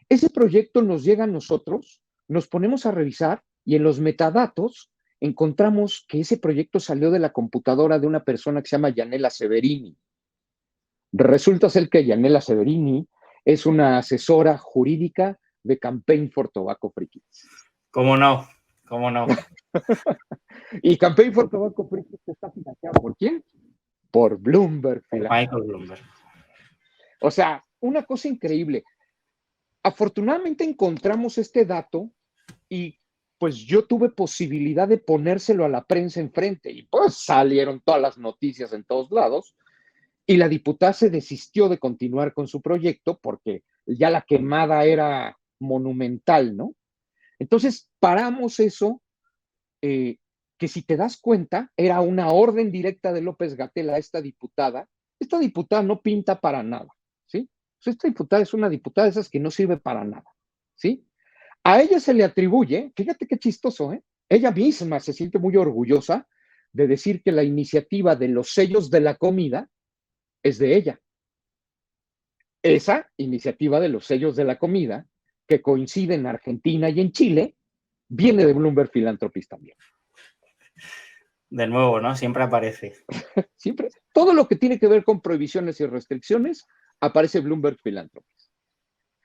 Ese proyecto nos llega a nosotros, nos ponemos a revisar y en los metadatos encontramos que ese proyecto salió de la computadora de una persona que se llama Yanela Severini. Resulta ser que Yanela Severini es una asesora jurídica de Campaign for Tobacco Free Kids. ¿Cómo no? ¿Cómo no? Y Campaign for Tobacco Free Kids está financiado ¿por quién? Por Bloomberg. Michael Bloomberg. O sea, una cosa increíble. Afortunadamente encontramos este dato y pues yo tuve posibilidad de ponérselo a la prensa enfrente y pues salieron todas las noticias en todos lados y la diputada se desistió de continuar con su proyecto porque ya la quemada era monumental, ¿no? Entonces paramos eso, que si te das cuenta era una orden directa de López-Gatell a esta diputada. Esta diputada no pinta para nada, ¿sí? Esta diputada es una diputada de esas que no sirve para nada, ¿sí? A ella se le atribuye, fíjate qué chistoso, ¿eh? Ella misma se siente muy orgullosa de decir que la iniciativa de los sellos de la comida es de ella. Esa iniciativa de los sellos de la comida, que coincide en Argentina y en Chile, viene de Bloomberg Philanthropies también. De nuevo, ¿no? Siempre aparece. Siempre. Todo lo que tiene que ver con prohibiciones y restricciones, aparece Bloomberg Philanthropies.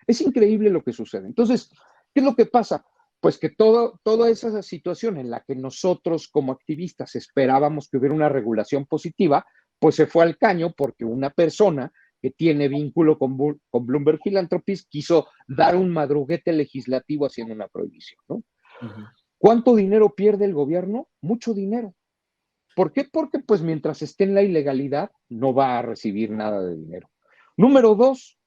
Es increíble lo que sucede. Entonces, ¿qué es lo que pasa? Pues que toda esa situación en la que nosotros como activistas esperábamos que hubiera una regulación positiva, pues se fue al caño porque una persona que tiene vínculo con Bloomberg Philanthropies quiso dar un madruguete legislativo haciendo una prohibición, ¿no? Uh-huh. ¿Cuánto dinero pierde el gobierno? Mucho dinero. ¿Por qué? Porque pues mientras esté en la ilegalidad no va a recibir nada de dinero. Número 2,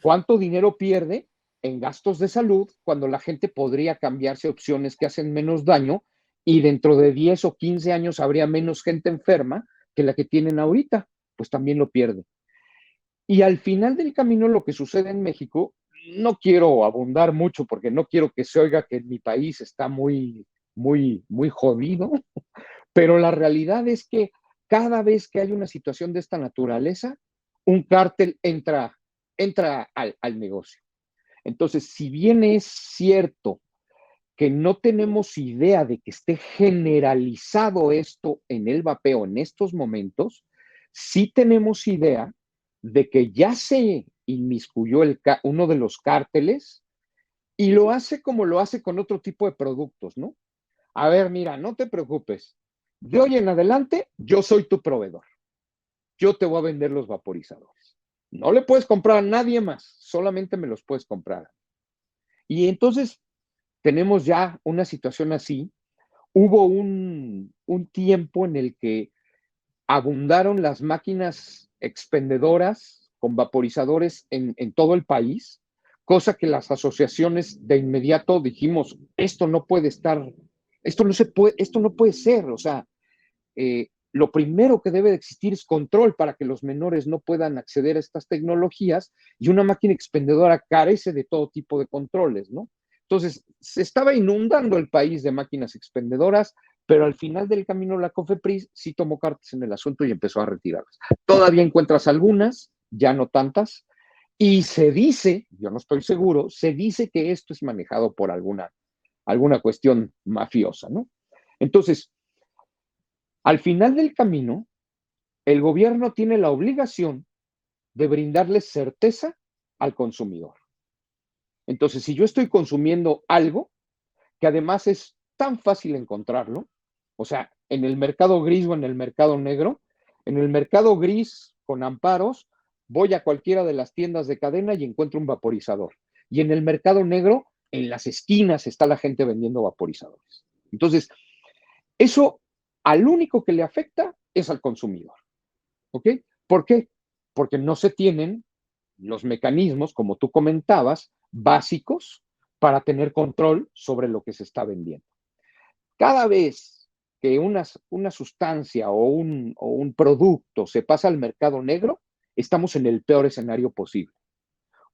¿cuánto dinero pierde en gastos de salud cuando la gente podría cambiarse a opciones que hacen menos daño y dentro de 10 o 15 años habría menos gente enferma que la que tienen ahorita? Pues también lo pierde. Y al final del camino lo que sucede en México, no quiero abundar mucho porque no quiero que se oiga que mi país está muy jodido, pero la realidad es que cada vez que hay una situación de esta naturaleza, un cártel entra al negocio. Entonces, si bien es cierto que no tenemos idea de que esté generalizado esto en el vapeo en estos momentos, sí tenemos idea de que ya se inmiscuyó uno de los cárteles y lo hace como lo hace con otro tipo de productos, ¿no? A ver, mira, no te preocupes. De hoy en adelante, yo soy tu proveedor. Yo te voy a vender los vaporizadores. No le puedes comprar a nadie más, solamente me los puedes comprar. Y entonces tenemos ya una situación así. Hubo un tiempo en el que abundaron las máquinas expendedoras con vaporizadores en todo el país, cosa que las asociaciones de inmediato dijimos, esto no puede estar, esto no puede ser, o sea, lo primero que debe de existir es control para que los menores no puedan acceder a estas tecnologías y una máquina expendedora carece de todo tipo de controles, ¿no? Entonces, se estaba inundando el país de máquinas expendedoras, pero al final del camino la COFEPRIS sí tomó cartas en el asunto y empezó a retirarlas. Todavía encuentras algunas, ya no tantas, y se dice, yo no estoy seguro, se dice que esto es manejado por alguna cuestión mafiosa, ¿no? Entonces, al final del camino, el gobierno tiene la obligación de brindarle certeza al consumidor. Entonces, si yo estoy consumiendo algo que además es tan fácil encontrarlo, o sea, en el mercado gris o en el mercado negro, en el mercado gris con amparos, voy a cualquiera de las tiendas de cadena y encuentro un vaporizador. Y en el mercado negro, en las esquinas está la gente vendiendo vaporizadores. Entonces, eso al único que le afecta es al consumidor. ¿Ok? ¿Por qué? Porque no se tienen los mecanismos, como tú comentabas, básicos para tener control sobre lo que se está vendiendo. Cada vez que una sustancia o un producto se pasa al mercado negro, estamos en el peor escenario posible.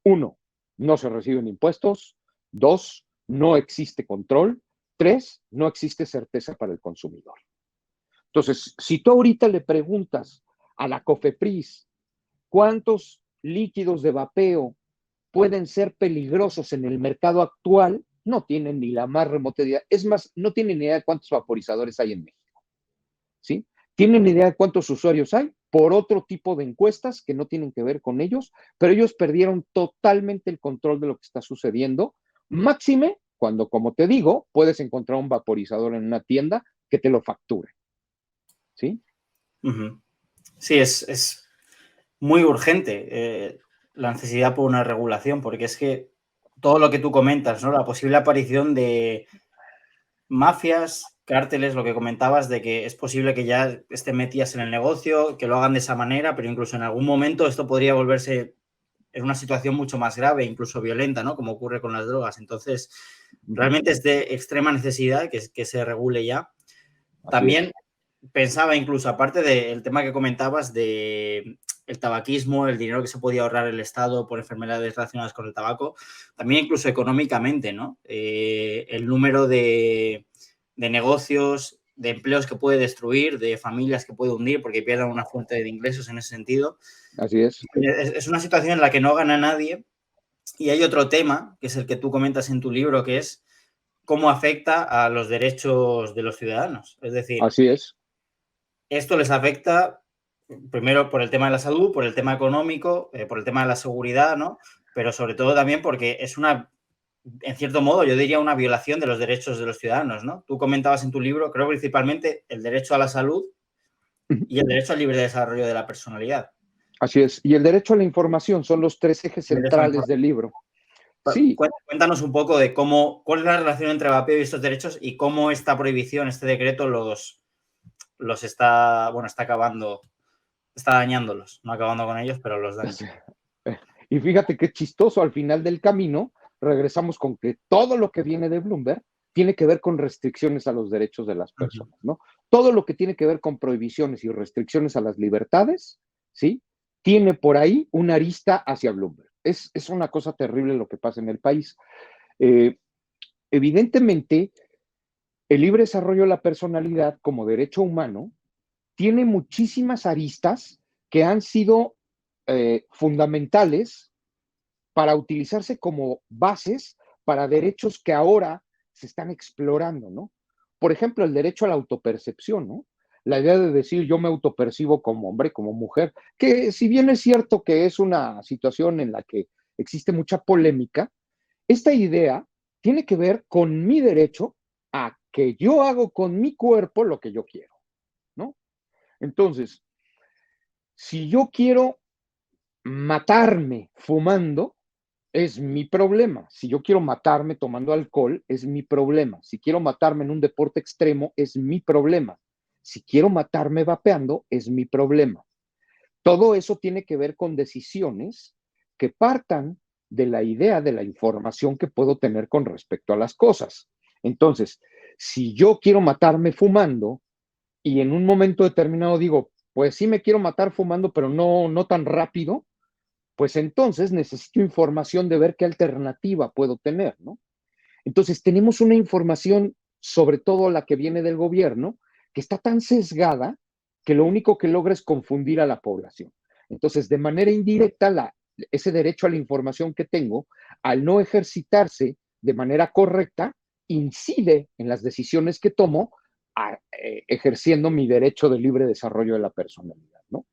1, no se reciben impuestos. 2, no existe control. 3, no existe certeza para el consumidor. Entonces, si tú ahorita le preguntas a la COFEPRIS cuántos líquidos de vapeo pueden ser peligrosos en el mercado actual, no tienen ni la más remota idea. Es más, no tienen ni idea de cuántos vaporizadores hay en México. ¿Sí? Tienen idea de cuántos usuarios hay por otro tipo de encuestas que no tienen que ver con ellos, pero ellos perdieron totalmente el control de lo que está sucediendo. Máxime cuando, como te digo, puedes encontrar un vaporizador en una tienda que te lo facture. ¿Sí? Uh-huh. Sí, es muy urgente la necesidad por una regulación, porque es que todo lo que tú comentas, ¿no? La posible aparición de mafias, cárteles, lo que comentabas, de que es posible que ya estén metidas en el negocio, que lo hagan de esa manera, pero incluso en algún momento esto podría volverse en una situación mucho más grave, incluso violenta, ¿no? Como ocurre con las drogas. Entonces, realmente es de extrema necesidad que se regule ya. También pensaba incluso, aparte del tema que comentabas de el tabaquismo, el dinero que se podía ahorrar el Estado por enfermedades relacionadas con el tabaco, también incluso económicamente, ¿no? El número de negocios, de empleos que puede destruir, de familias que puede hundir porque pierdan una fuente de ingresos en ese sentido. Así es. Es una situación en la que no gana nadie. Y hay otro tema, que es el que tú comentas en tu libro, que es cómo afecta a los derechos de los ciudadanos. Es decir, así es. Esto les afecta primero por el tema de la salud, por el tema económico, por el tema de la seguridad, ¿no? Pero sobre todo también porque es una, en cierto modo, yo diría una violación de los derechos de los ciudadanos, ¿no? Tú comentabas en tu libro, creo principalmente el derecho a la salud y el derecho al libre desarrollo de la personalidad. Así es. Y el derecho a la información son los 3 ejes centrales del libro. Sí. Cuéntanos un poco de cuál es la relación entre vapeo y estos derechos y cómo esta prohibición, este decreto los está, bueno, está acabando, está dañándolos, no acabando con ellos, pero los daña. Y fíjate qué chistoso, al final del camino regresamos con que todo lo que viene de Bloomberg tiene que ver con restricciones a los derechos de las personas, ¿no? Todo lo que tiene que ver con prohibiciones y restricciones a las libertades, ¿sí? Tiene por ahí una arista hacia Bloomberg. Es una cosa terrible lo que pasa en el país. Evidentemente, el libre desarrollo de la personalidad como derecho humano tiene muchísimas aristas que han sido fundamentales para utilizarse como bases para derechos que ahora se están explorando, ¿no? Por ejemplo, el derecho a la autopercepción, ¿no? La idea de decir yo me autopercibo como hombre, como mujer, que si bien es cierto que es una situación en la que existe mucha polémica, esta idea tiene que ver con mi derecho a que yo hago con mi cuerpo lo que yo quiero, ¿no? Entonces, si yo quiero matarme fumando, es mi problema. Si yo quiero matarme tomando alcohol, es mi problema. Si quiero matarme en un deporte extremo, es mi problema. Si quiero matarme vapeando, es mi problema. Todo eso tiene que ver con decisiones que partan de la idea de la información que puedo tener con respecto a las cosas. Entonces, si yo quiero matarme fumando y en un momento determinado digo, pues sí me quiero matar fumando, pero no tan rápido, pues entonces necesito información de ver qué alternativa puedo tener, ¿no? Entonces tenemos una información, sobre todo la que viene del gobierno, que está tan sesgada que lo único que logra es confundir a la población. Entonces, de manera indirecta, ese derecho a la información que tengo, al no ejercitarse de manera correcta, incide en las decisiones que tomo, ejerciendo mi derecho de libre desarrollo de la personalidad, ¿no?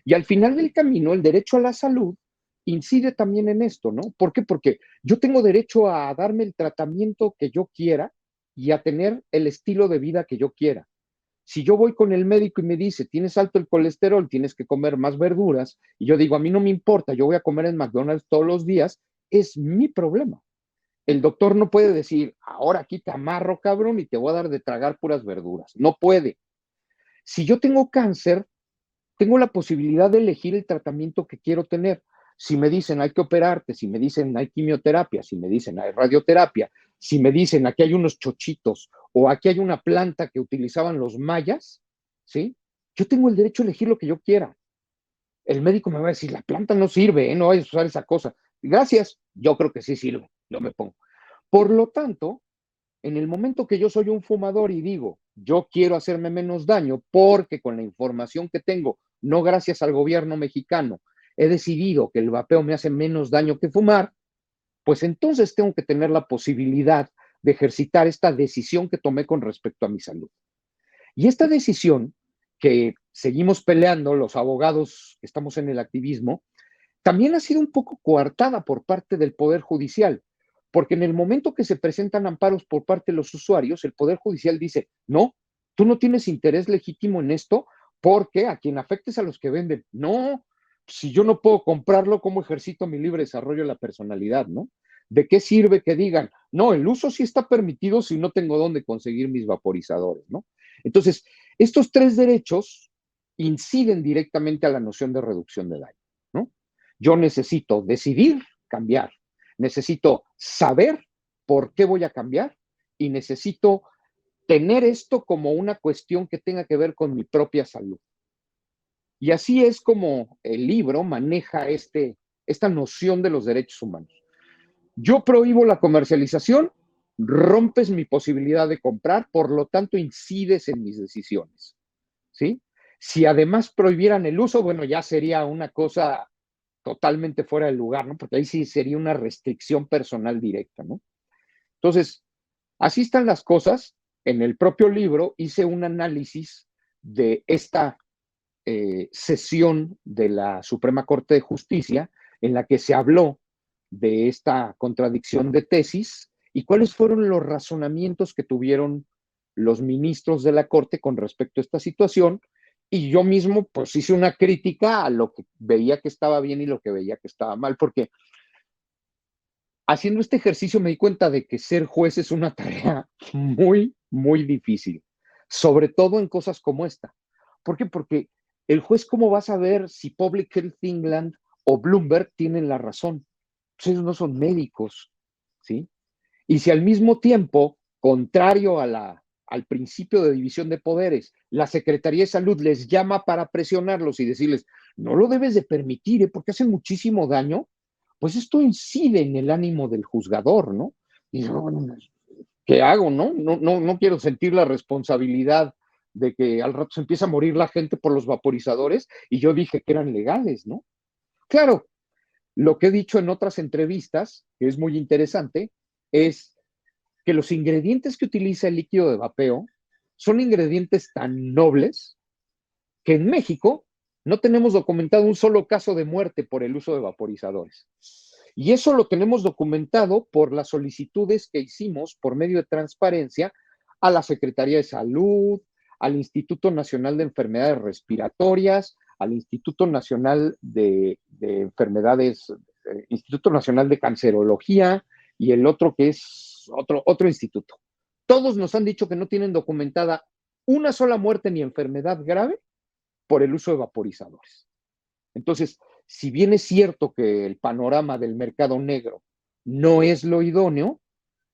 Y al final del camino, el derecho a la salud incide también en esto, ¿no? ¿Por qué? Porque yo tengo derecho a darme el tratamiento que yo quiera y a tener el estilo de vida que yo quiera. Si yo voy con el médico y me dice, tienes alto el colesterol, tienes que comer más verduras, y yo digo, a mí no me importa, yo voy a comer en McDonald's todos los días, es mi problema. El doctor no puede decir, ahora aquí te amarro, cabrón, y te voy a dar de tragar puras verduras. No puede. Si yo tengo cáncer, tengo la posibilidad de elegir el tratamiento que quiero tener. Si me dicen hay que operarte, si me dicen hay quimioterapia, si me dicen hay radioterapia, si me dicen aquí hay unos chochitos o aquí hay una planta que utilizaban los mayas, ¿sí? Yo tengo el derecho a elegir lo que yo quiera. El médico me va a decir, la planta no sirve, no vayas a usar esa cosa. Gracias, yo creo que sí sirve, yo me pongo. Por lo tanto, en el momento que yo soy un fumador y digo, yo quiero hacerme menos daño porque con la información que tengo, no gracias al gobierno mexicano, he decidido que el vapeo me hace menos daño que fumar, pues entonces tengo que tener la posibilidad de ejercitar esta decisión que tomé con respecto a mi salud. Y esta decisión que seguimos peleando los abogados que estamos en el activismo, también ha sido un poco coartada por parte del Poder Judicial, porque en el momento que se presentan amparos por parte de los usuarios, el Poder Judicial dice, no, tú no tienes interés legítimo en esto porque a quien afectes a los que venden. No, si yo no puedo comprarlo, ¿cómo ejercito mi libre desarrollo de la personalidad, no? ¿De qué sirve que digan, no, el uso sí está permitido si no tengo dónde conseguir mis vaporizadores, ¿no? Entonces, estos 3 derechos inciden directamente a la noción de reducción de daño, ¿no? Yo necesito decidir cambiar, necesito saber por qué voy a cambiar y necesito tener esto como una cuestión que tenga que ver con mi propia salud. Y así es como el libro maneja esta noción de los derechos humanos. Yo prohíbo la comercialización, rompes mi posibilidad de comprar, por lo tanto incides en mis decisiones, ¿sí? Si además prohibieran el uso, bueno, ya sería una cosa totalmente fuera del lugar, ¿no? Porque ahí sí sería una restricción personal directa, ¿no? Entonces, así están las cosas. En el propio libro hice un análisis de esta sesión de la Suprema Corte de Justicia en la que se habló de esta contradicción de tesis y cuáles fueron los razonamientos que tuvieron los ministros de la Corte con respecto a esta situación. Y yo mismo pues hice una crítica a lo que veía que estaba bien y lo que veía que estaba mal, porque haciendo este ejercicio me di cuenta de que ser juez es una tarea muy, muy difícil, sobre todo en cosas como esta. ¿Por qué? Porque el juez, ¿cómo va a saber si Public Health England o Bloomberg tienen la razón? Pues ellos no son médicos, ¿sí? Y si al mismo tiempo, contrario al principio de división de poderes, la Secretaría de Salud les llama para presionarlos y decirles, no lo debes de permitir, porque hace muchísimo daño, pues esto incide en el ánimo del juzgador, ¿no? Y yo, bueno, ¿qué hago, no? No quiero sentir la responsabilidad de que al rato se empieza a morir la gente por los vaporizadores y yo dije que eran legales, ¿no? Claro, lo que he dicho en otras entrevistas, que es muy interesante, es que los ingredientes que utiliza el líquido de vapeo son ingredientes tan nobles que en México no tenemos documentado un solo caso de muerte por el uso de vaporizadores. Y eso lo tenemos documentado por las solicitudes que hicimos por medio de transparencia a la Secretaría de Salud, al Instituto Nacional de Enfermedades Respiratorias, al Instituto Nacional de Enfermedades, Instituto Nacional de Cancerología y el otro que es otro instituto. Todos nos han dicho que no tienen documentada una sola muerte ni enfermedad grave por el uso de vaporizadores. Entonces, si bien es cierto que el panorama del mercado negro no es lo idóneo,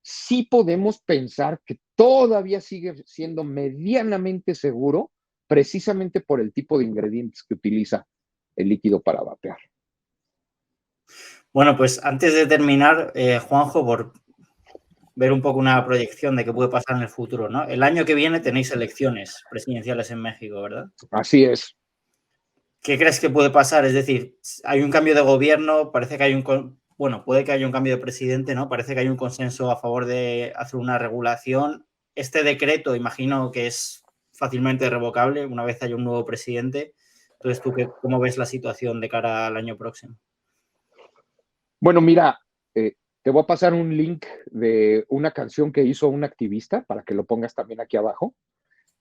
sí podemos pensar que todavía sigue siendo medianamente seguro precisamente por el tipo de ingredientes que utiliza el líquido para vapear. Bueno, pues antes de terminar, Juanjo, por ver un poco una proyección de qué puede pasar en el futuro, ¿no? El año que viene tenéis elecciones presidenciales en México, ¿verdad? Así es. ¿Qué crees que puede pasar? Es decir, hay un cambio de gobierno, parece que hay puede que haya un cambio de presidente, ¿no? Parece que hay un consenso a favor de hacer una regulación. Este decreto, imagino que es fácilmente revocable una vez haya un nuevo presidente. Entonces, ¿tú cómo ves la situación de cara al año próximo? Bueno, mira, te voy a pasar un link de una canción que hizo un activista para que lo pongas también aquí abajo.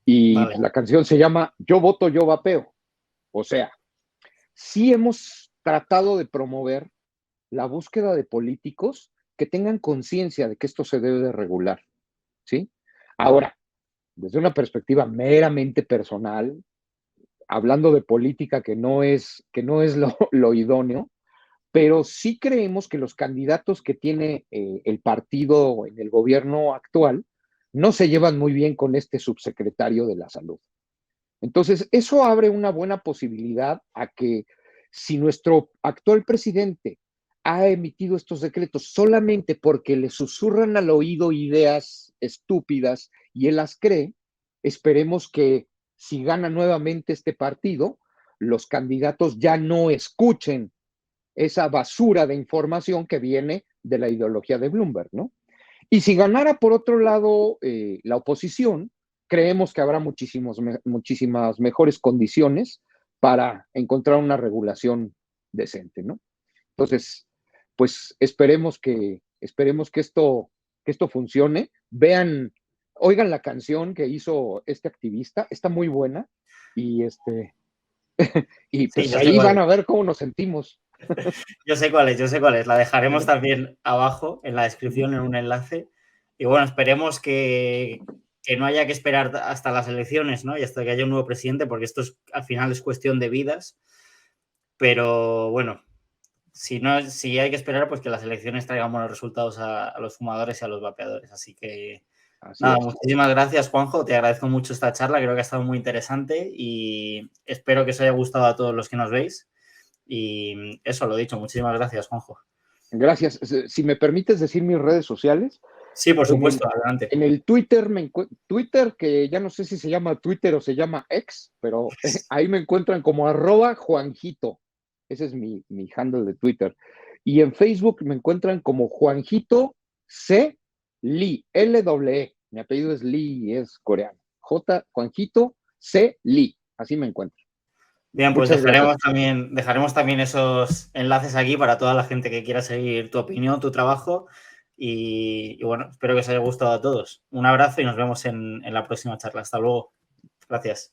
Y Vale. la canción se llama Yo voto, yo vapeo. O sea, sí hemos tratado de promover la búsqueda de políticos que tengan conciencia de que esto se debe de regular, ¿sí? Ahora, desde una perspectiva meramente personal, hablando de política que no es lo idóneo, pero sí creemos que los candidatos que tiene el partido en el gobierno actual no se llevan muy bien con este subsecretario de la salud. Entonces, eso abre una buena posibilidad a que si nuestro actual presidente ha emitido estos decretos solamente porque le susurran al oído ideas estúpidas y él las cree, esperemos que si gana nuevamente este partido, los candidatos ya no escuchen esa basura de información que viene de la ideología de Bloomberg, ¿no? Y si ganara, por otro lado, la oposición, creemos que habrá muchísimas mejores condiciones para encontrar una regulación decente, ¿no? Entonces, pues esperemos que esto funcione. Oigan la canción que hizo este activista, está muy buena y y pues Sí, yo sé ahí cuál van es. a ver cómo nos sentimos. Yo sé cuál es. La dejaremos también abajo en la descripción en un enlace. Y bueno, esperemos que no haya que esperar hasta las elecciones, ¿no? Y hasta que haya un nuevo presidente, porque esto al final es cuestión de vidas. Pero bueno, si hay que esperar, pues que las elecciones traigan buenos resultados a los fumadores y a los vapeadores. Así que Así Nada, es. muchísimas gracias, Juanjo. Te agradezco mucho esta charla. Creo que ha estado muy interesante y espero que os haya gustado a todos los que nos veis. Y eso, lo dicho. Muchísimas gracias, Juanjo. Gracias. Si me permites decir mis redes sociales, Sí, por en el, supuesto, adelante. en el Twitter, Twitter, que ya no sé si se llama Twitter o se llama X, pero ahí me encuentran como @Juanjito. Ese es mi handle de Twitter. Y en Facebook me encuentran como Juanjito C. Lee, L-E. Mi apellido es Lee y es coreano. Juanjito C. Lee. Así me encuentro. Bien, pues Muchas gracias. dejaremos también esos enlaces aquí para toda la gente que quiera seguir tu opinión, tu trabajo. Y bueno, espero que os haya gustado a todos. Un abrazo y nos vemos en la próxima charla. Hasta luego. Gracias.